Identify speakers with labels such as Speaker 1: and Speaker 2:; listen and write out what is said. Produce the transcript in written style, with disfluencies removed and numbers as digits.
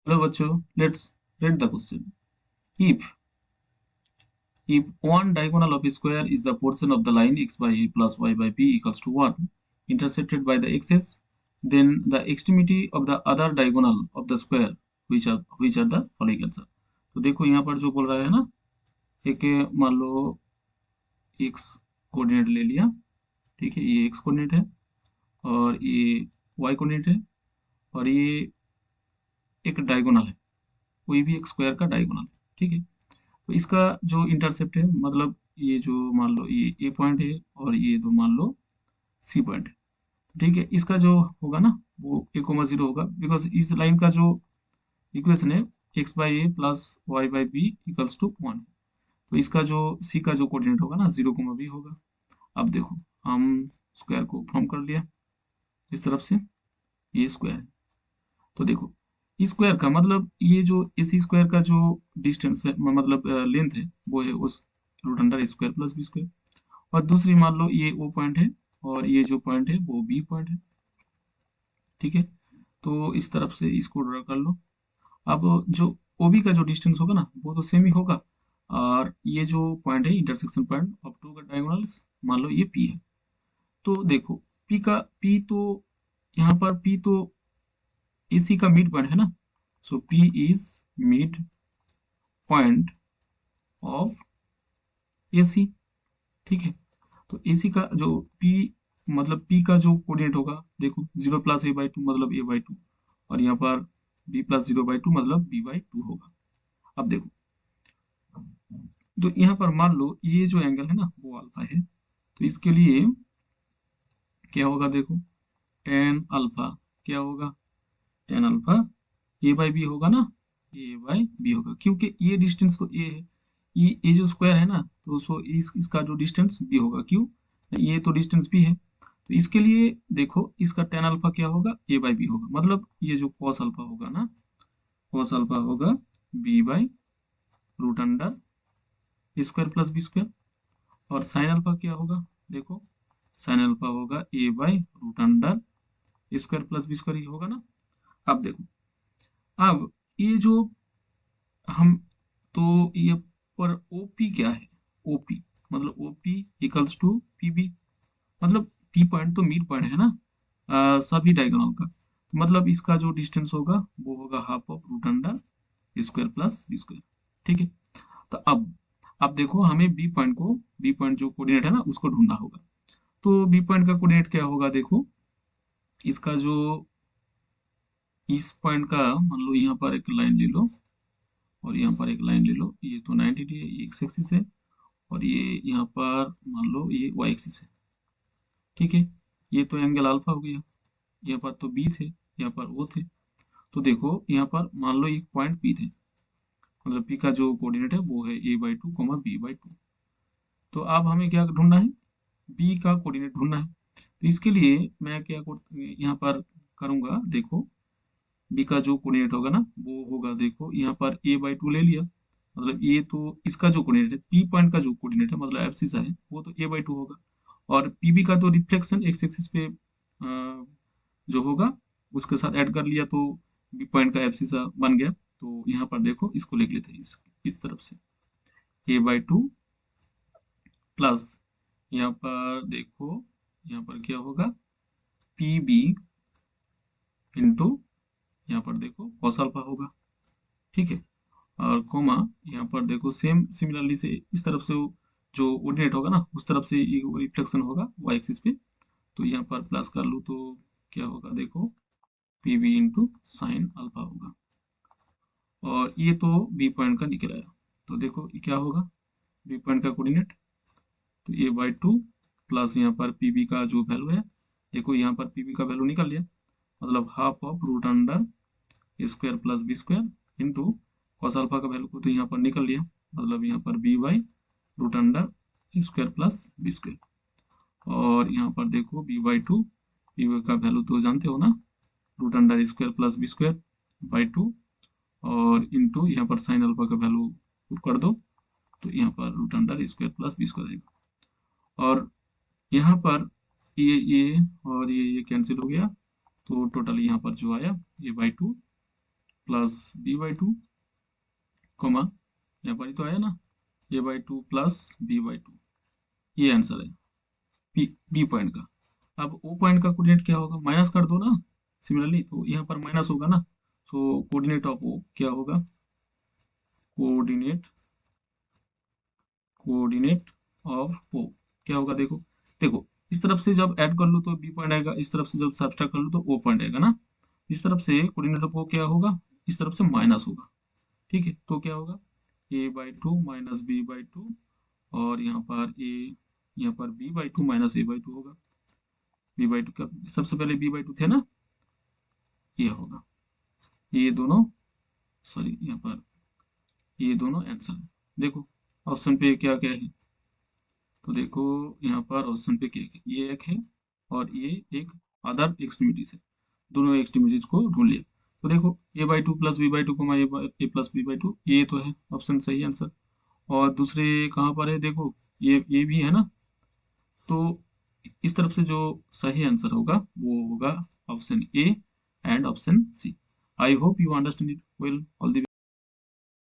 Speaker 1: Hello बच्चों, let's read the question. If one diagonal of a square is the portion of the line x by a plus y by b equals to 1 intersected by the x's, then the extremity of the other diagonal of the square which are the following answer. तो देखो यहाँ पर जो बोल रहा है ना, एक मान लो x कोऑर्डिनेट ले लिया, ठीक है, ये x कोऑर्डिनेट है और ये y कोऑर्डिनेट है और ये एक डायगोनल है, कोई भी एक स्क्वायर का डायगोनल है, ठीक है। तो इसका जो इंटरसेप्ट है, मतलब ये जो मान लो ये ए पॉइंट है और ये तो मान लो सी पॉइंट है, ठीक है। इसका जो होगा ना वो ए कोमा जीरो होगा, बिकॉज इस लाइन का जो इक्वेशन है X by A plus Y by B equals to 1, तो इसका जो सी का जो कोऑर्डिनेट होगा ना जीरो कोमा बी होगा। अब देखो हम स्क्वायर को फॉर्म कर लिया, इस तरफ से ये स्क्वायर है, तो देखो स्क्वायर का मतलब ये जो इस स्क्वायर का जो डिस्टेंस है, मतलब लेंथ है, वो है उस root under square plus B square. और दूसरी मान लो ये ओ पॉइंट है और ये जो पॉइंट है वो बी पॉइंट है, ठीक है। तो इस तरफ से इसको ड्रा कर लो। अब जो ओबी का जो डिस्टेंस होगा ना वो तो सेम ही होगा, और ये जो पॉइंट है इंटरसेक्शन पॉइंट ऑफ टू का डायगोनल्स, मान लो ये पी है। तो देखो पी तो यहाँ पर पी तो एसी का मिड पॉइंट है ना, so P is mid point of AC, ठीक है। तो एसी का जो पी, मतलब पी का जो कोऑर्डिनेट होगा, देखो zero plus a by two मतलब ए बाई टू, और यहाँ पर b plus zero by two मतलब बी बाई टू होगा। अब देखो, तो यहाँ पर मान लो ये जो एंगल है ना वो अल्फा है, तो इसके लिए क्या होगा, देखो टेन अल्फा क्या होगा, ten alpha a by b होगा ना, ए बाई बी होगा, क्योंकि ये डिस्टेंस तो ए है, ये जो स्क्वायर है ना, तो सो इसका जो डिस्टेंस बी होगा, क्यों, ये तो डिस्टेंस बी है। तो इसके लिए देखो इसका टेन अल्फा क्या होगा, ए बाई बी होगा, मतलब ये जो कॉस अल्फा होगा ना, कॉस अल्फा होगा B by root under square plus B square. और साइन अल्फा क्या होगा, देखो साइन अल्फा होगा A by root under square plus B square, ये होगा ना। अब देखो, अब ये जो हम, तो ये पर ओपी क्या है, ओपी मतलब ओपी इक्वल्स टू पीबी, मतलब पी पॉइंट तो मिड पॉइंट है ना सभी डायगोनल का, तो मतलब इसका जो डिस्टेंस होगा वो होगा half of root under square plus B square, ठीक है। तो अब देखो हमें बी पॉइंट जो कोऑर्डिनेट है ना उसको ढूंढना होगा। तो बी पॉइंट का कोऑर्डिनेट क्या होगा, देखो इसका जो इस पॉइंट का, मान लो यहाँ पर एक लाइन ले लो और यहाँ पर एक लाइन ले लो, ये तो 90 डिग्री है, ये एक्स एक्सिस है, और ये यहाँ पर मान लो ये वाई एक्सिस है, ठीक है। ये तो एंगल अल्फा हो गया, यहाँ पर तो बी थे, यहाँ पर ओ थे। तो देखो यहाँ पर मान लो एक पॉइंट पी थे, मतलब पी का जो कोऑर्डिनेट है वो है A by two comma B by two. तो अब हमें क्या ढूंढना है, बी का कोऑर्डिनेट ढूंढना है। तो इसके लिए मैं क्या यहाँ पर करूंगा, देखो बी का जो कोऑर्डिनेट होगा ना वो होगा, देखो यहाँ पर ए बाई टू ले लिया, मतलब ये तो इसका जो कोऑर्डिनेट है पी पॉइंट का जो कोऑर्डिनेट है मतलब एब्सिसा है वो तो ए बाई टू होगा, और पीबी का तो रिफ्लेक्शन एक्स एक्सिस पे जो होगा उसके साथ ऐड कर लिया, तो बी पॉइंट का एब्सिसा बन गया। तो यहाँ पर देखो इसको लिख लेते हैं इस तरफ से ए बाई टू प्लस, यहाँ पर देखो यहाँ पर क्या होगा पी बी इंटू, यहाँ पर देखो कॉस अल्फा होगा, ठीक है। और कोमा यहाँ पर देखो सेम सिमिलरली से इस तरफ से जो कोऑर्डिनेट होगा ना उस तरफ से रिफ्लेक्शन होगा वाई एक्सिस पे, तो यहाँ पर प्लस कर लूँ तो क्या होगा, देखो p b into sine alpha होगा, और ये तो बी पॉइंट का निकल आया। तो देखो ये क्या होगा, बी पॉइंट का कोऑर्डिनेट तो ए बाई टू प्लस यहाँ पर पी बी का जो वैल्यू है, देखो यहाँ पर पी बी का वैल्यू निकल लिया, मतलब half of root under square plus B square into cos alpha का वैल्यू को तो यहाँ पर निकल लिया, मतलब यहाँ पर B by root under square plus B square, और यहाँ पर देखो b by two, b by का वैल्यू तो जानते हो ना, root under square plus B square by two, और इंटू यहाँ पर साइन अल्फा का वैल्यू पुट कर दो, तो यहाँ पर root under square plus B square आएगा, और यहाँ पर ये और ये कैंसिल हो गया, तो टोटल यहाँ पर जो आया ये by two plus B by two comma, यहाँ पर ही तो आया ना, A by two plus B by two, ये आंसर है बी पॉइंट का। अब ओ पॉइंट का कोऑर्डिनेट क्या होगा, माइनस कर दो ना, सिमिलरली तो यहाँ पर माइनस होगा ना, सो कोऑर्डिनेट ऑफ ओ क्या होगा, कोऑर्डिनेट कोऑर्डिनेट ऑफ ओ क्या होगा, देखो देखो, इस तरफ से जब ऐड कर लो तो बी पॉइंट आएगा, इस तरफ से जब सब्ट्रैक्ट कर लो तो ओ पॉइंट आएगा ना, इस तरफ से कोऑर्डिनेट ऑफ ओ क्या होगा, इस तरफ से माइनस होगा, ठीक है, तो क्या होगा, A by two minus B by two, और यहाँ पर B by two minus A by two होगा, बी बाई टू का सबसे पहले बी बाई टू थे ना, ये होगा, ये दोनों, सॉरी यहाँ पर ये दोनों आंसर है। देखो ऑप्शन पे क्या क्या है, तो देखो यहाँ पर ऑप्शन पे क्या है, ये एक है और ये एक अदर एक्सट्रीमिटी से, दोनों एक्सट्रीमिटीज को ढूंढ लिया, तो देखो A by two plus B by two comma A plus B by two, ये तो है ऑप्शन सही आंसर। और दूसरे कहाँ पर है, देखो ये भी है ना, तो इस तरफ से जो सही आंसर होगा वो होगा option A and option C. I hope you understand it well, all the